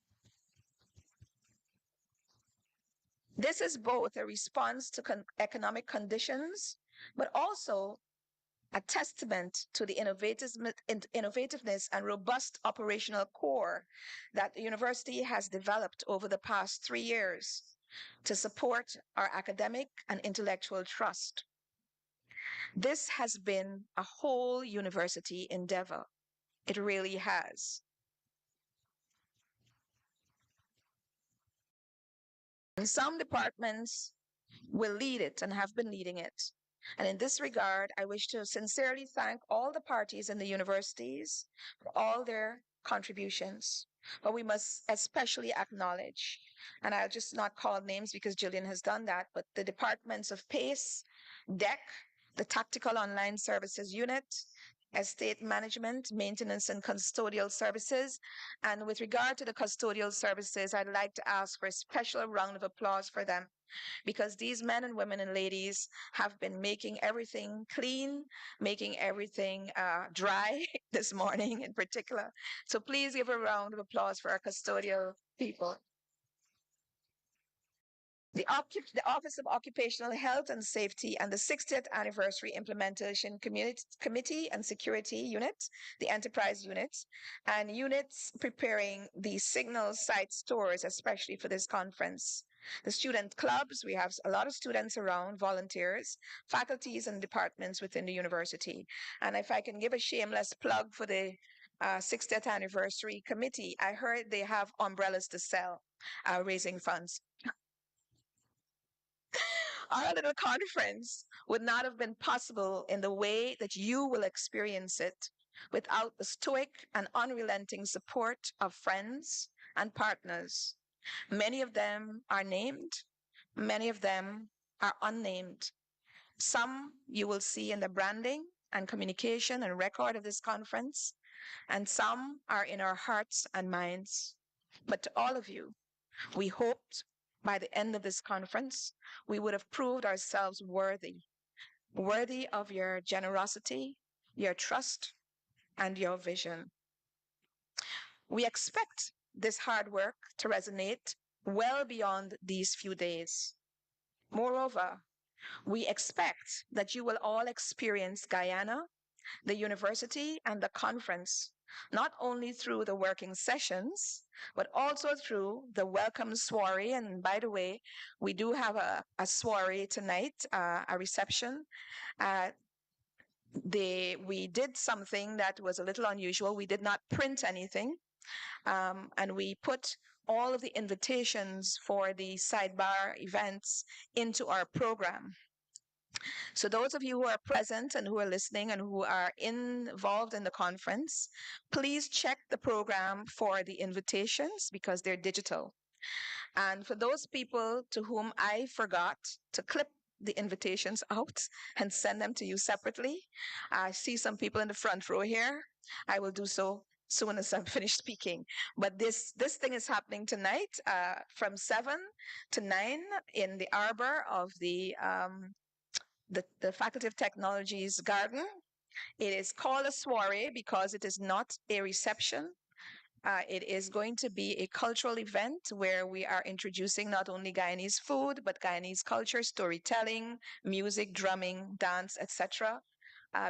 this is both a response to economic conditions, but also a testament to the innovativeness and robust operational core that the university has developed over the past 3 years to support our academic and intellectual trust. This has been a whole university endeavor. It really has. And some departments will lead it and have been leading it. And in this regard, I wish to sincerely thank all the parties in the universities for all their contributions. But we must especially acknowledge, and I'll just not call names because Jillian has done that, but the departments of PACE, DEC, the Tactical Online Services Unit, estate management, maintenance, and custodial services. And with regard to the custodial services, I'd like to ask for a special round of applause for them, because these men and women and ladies have been making everything clean, making everything dry this morning in particular. So please give a round of applause for our custodial people. The Office of Occupational Health and Safety and the 60th Anniversary Implementation Committee and Security Unit, the Enterprise Unit, and units preparing the signal site stores, especially for this conference. The student clubs, we have a lot of students around, volunteers, faculties and departments within the university. And if I can give a shameless plug for the 60th Anniversary Committee, I heard they have umbrellas to sell, raising funds. Our little conference would not have been possible in the way that you will experience it without the stoic and unrelenting support of friends and partners. Many of them are named, many of them are unnamed. Some you will see in the branding and communication and record of this conference, and some are in our hearts and minds. But to all of you, we hoped by the end of this conference, we would have proved ourselves worthy of your generosity, your trust, and your vision. We expect this hard work to resonate well beyond these few days. Moreover, we expect that you will all experience Guyana, the university, and the conference, not only through the working sessions, but also through the welcome soiree. And by the way, we do have a soiree tonight, a reception. We did something that was a little unusual. We did not print anything, and we put all of the invitations for the sidebar events into our program. So those of you who are present and who are listening and who are involved in the conference, please check the program for the invitations because they're digital. And for those people to whom I forgot to clip the invitations out and send them to you separately, I see some people in the front row here. I will do so soon as I'm finished speaking. But this thing is happening tonight from 7 to 9 in the arbor of the Faculty of Technology's garden. It is called a soiree because it is not a reception. It is going to be a cultural event where we are introducing not only Guyanese food, but Guyanese culture, storytelling, music, drumming, dance, etc.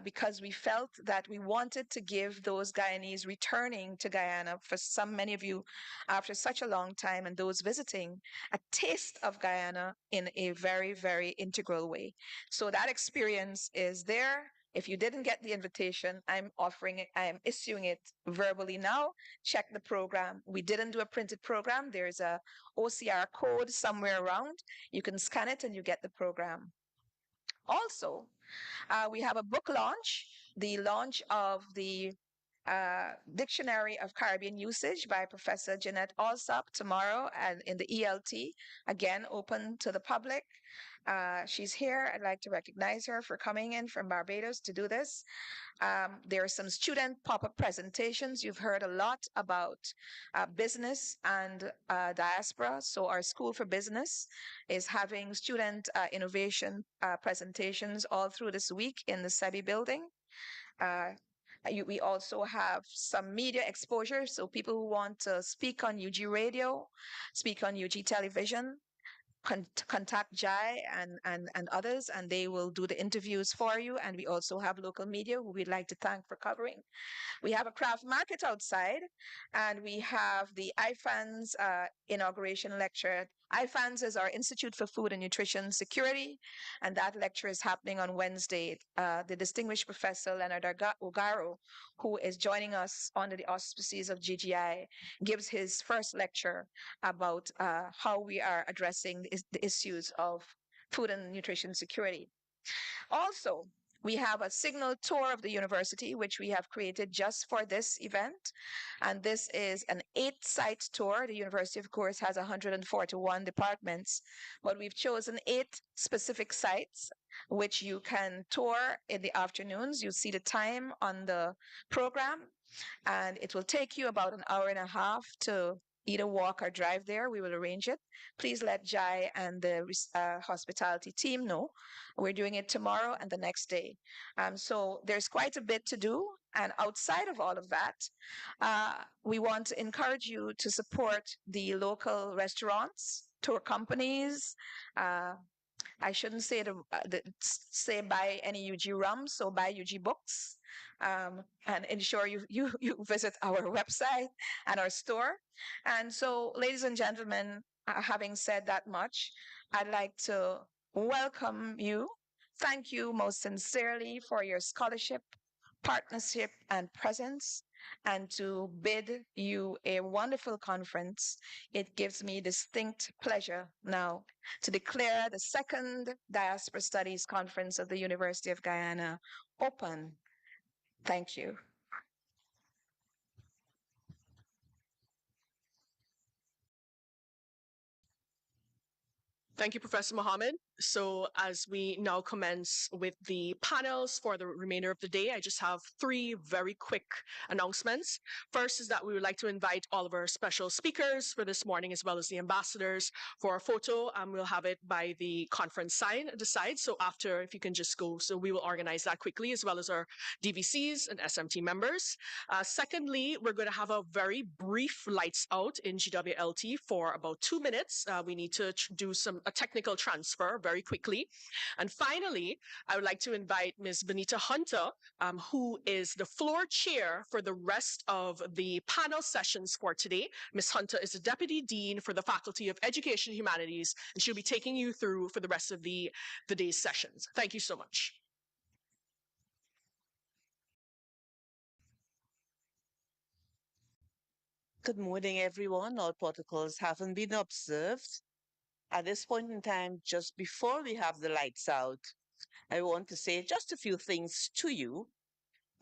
Because we felt that we wanted to give those Guyanese returning to Guyana, for many of you after such a long time, and those visiting, a taste of Guyana in a very, very integral way. So that experience is there. If you didn't get the invitation, I'm issuing it verbally now. Check the program. We didn't do a printed program. There's a OCR code somewhere around. You can scan it and you get the program. Also, we have a book launch, the launch of the Dictionary of Caribbean Usage by Professor Jeanette Alsop tomorrow and in the ELT, again, open to the public. She's here. I'd like to recognize her for coming in from Barbados to do this. There are some student pop-up presentations. You've heard a lot about business and diaspora. So our School for Business is having student innovation presentations all through this week in the SEBI building. We also have some media exposure. So people who want to speak on UG Radio, speak on UG Television, contact Jai and others, and they will do the interviews for you. And we also have local media who we'd like to thank for covering. We have a craft market outside, and we have the IFANS inauguration lecture. IFANS is our Institute for Food and Nutrition Security, and that lecture is happening on Wednesday. The distinguished Professor Leonard Ogaro, who is joining us under the auspices of GGI, gives his first lecture about how we are addressing the issues of food and nutrition security. Also, we have a signal tour of the university, which we have created just for this event. And this is an 8-site tour. The university, of course, has 141 departments, but we've chosen 8 specific sites which you can tour in the afternoons. You see the time on the program, and it will take you about an hour and a half to either walk or drive there. We will arrange it. Please let Jai and the hospitality team know. We're doing it tomorrow and the next day. So there's quite a bit to do. And outside of all of that, we want to encourage you to support the local restaurants, tour companies. I shouldn't say say buy any UG rum, so buy UG books, and ensure you visit our website and our store. And so, ladies and gentlemen, having said that much, I'd like to welcome you. Thank you most sincerely for your scholarship, partnership, and presence, and to bid you a wonderful conference. It gives me distinct pleasure now to declare the second Diaspora Studies Conference of the University of Guyana open. Thank you. Thank you, Professor Mohammed. So as we now commence with the panels for the remainder of the day, I just have 3 very quick announcements. First is that we would like to invite all of our special speakers for this morning, as well as the ambassadors, for a photo. We'll have it by the conference sign at the side. So after, if you can just go, so we will organize that quickly, as well as our DVCs and SMT members. Secondly, we're going to have a very brief lights out in GWLT for about 2 minutes. We need to do a technical transfer very quickly. And finally, I would like to invite Ms. Benita Hunter, who is the floor chair for the rest of the panel sessions for today. Ms. Hunter is the Deputy Dean for the Faculty of Education and Humanities, and she'll be taking you through for the rest of the day's sessions. Thank you so much. Good morning, everyone. All protocols haven't been observed. At this point in time, just before we have the lights out, I want to say just a few things to you.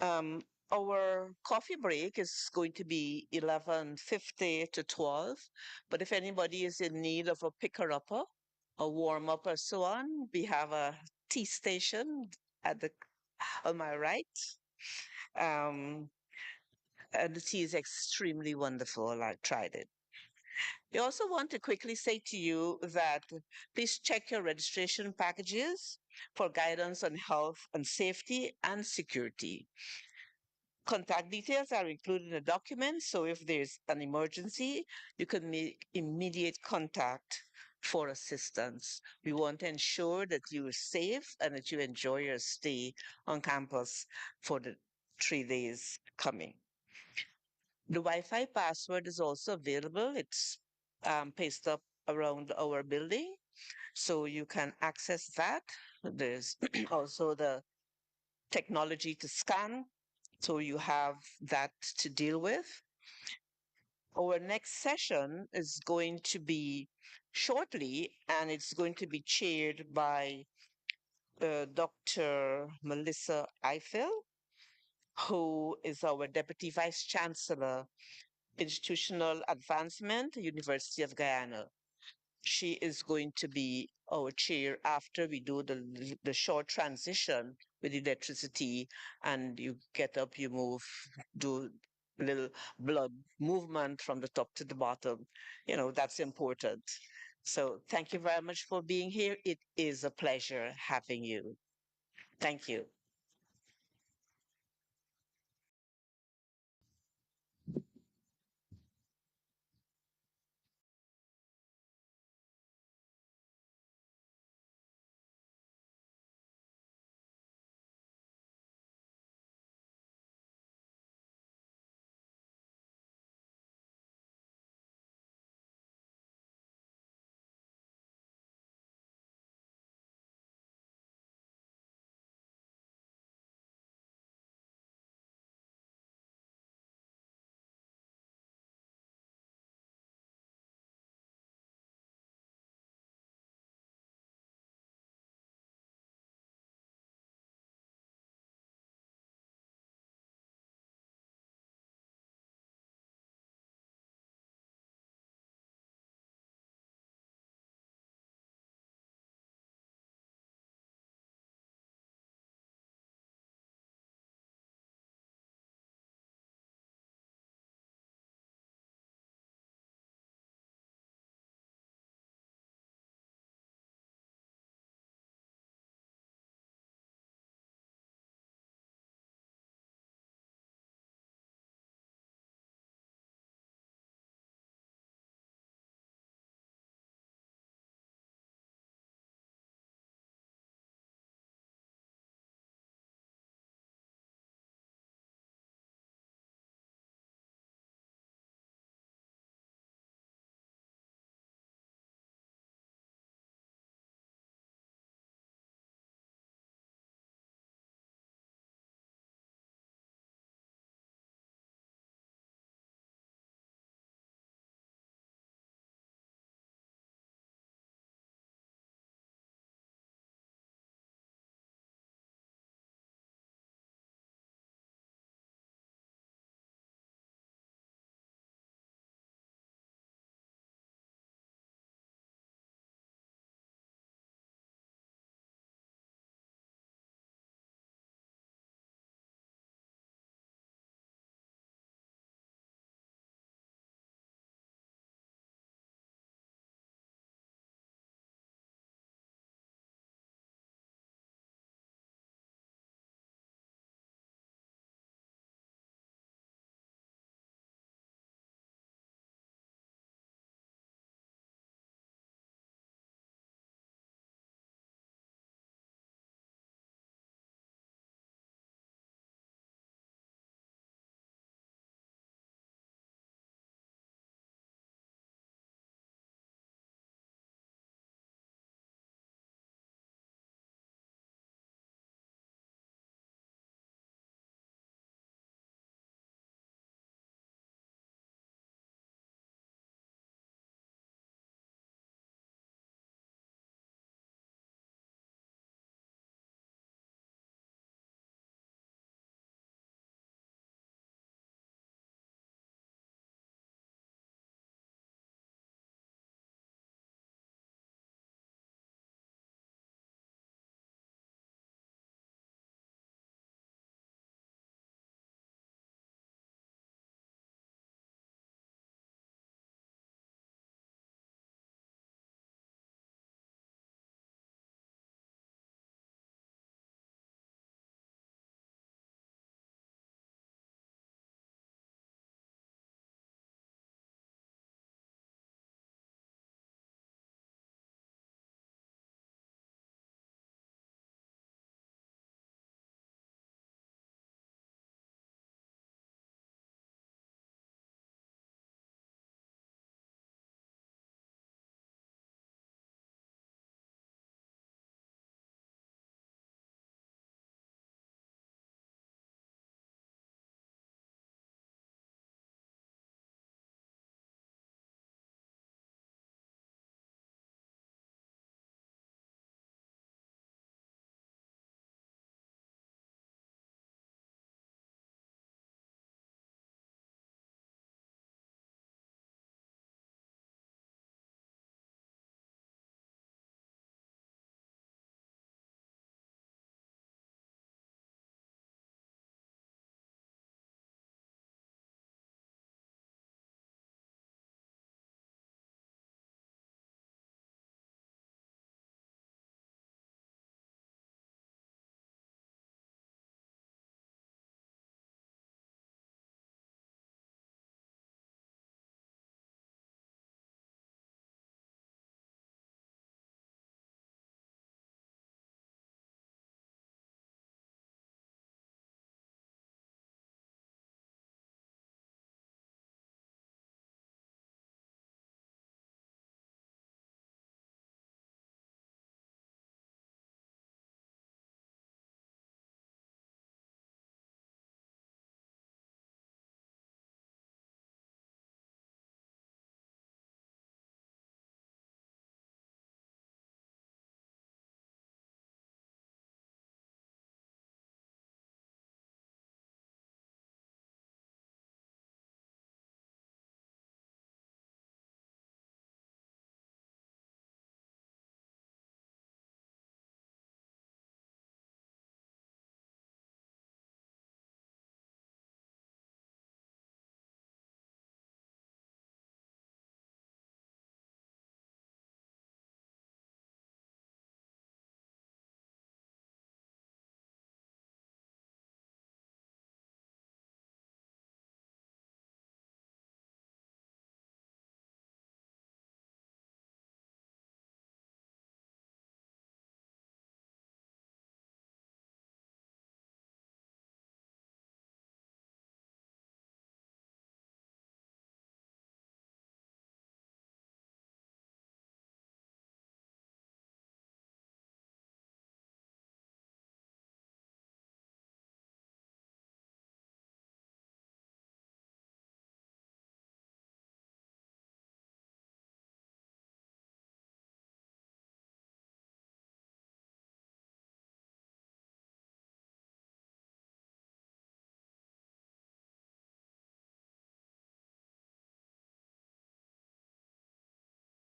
Our coffee break is going to be 11:50 to 12, but if anybody is in need of a picker-upper, a warm-up or so on, we have a tea station on my right. And the tea is extremely wonderful. I tried it. We also want to quickly say to you that please check your registration packages for guidance on health and safety and security. Contact details are included in the document, so if there's an emergency, you can make immediate contact for assistance. We want to ensure that you are safe and that you enjoy your stay on campus for the 3 days coming. The Wi-Fi password is also available. It's pasted up around our building, so you can access that. There's also the technology to scan, so you have that to deal with. Our next session is going to be shortly, and it's going to be chaired by Dr. Melissa Eiffel, who is our Deputy Vice Chancellor, Institutional Advancement, University of Guyana. She is going to be our chair after we do the short transition with electricity, and you get up, you move, do a little blood movement from the top to the bottom. You know, that's important. So thank you very much for being here. It is a pleasure having you. Thank you.